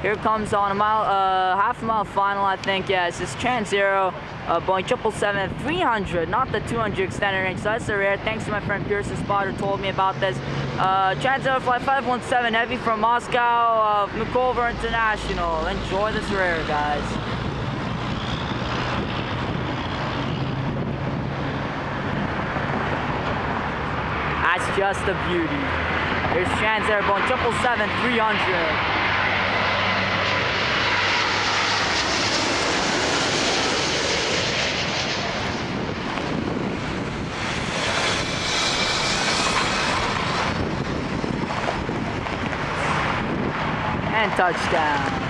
Here comes on a mile, half a mile final, I think. Yeah, it's this Transaero Boeing 777-300, not the 200 extended range. So that's the rare. Thanks to my friend PearsonSpotter told me about this. Transaero Flight 517 Heavy from Moscow, Vnukovo International. Enjoy this rare, guys. That's just a beauty. Here's Transaero Boeing 777-300. And touchdown.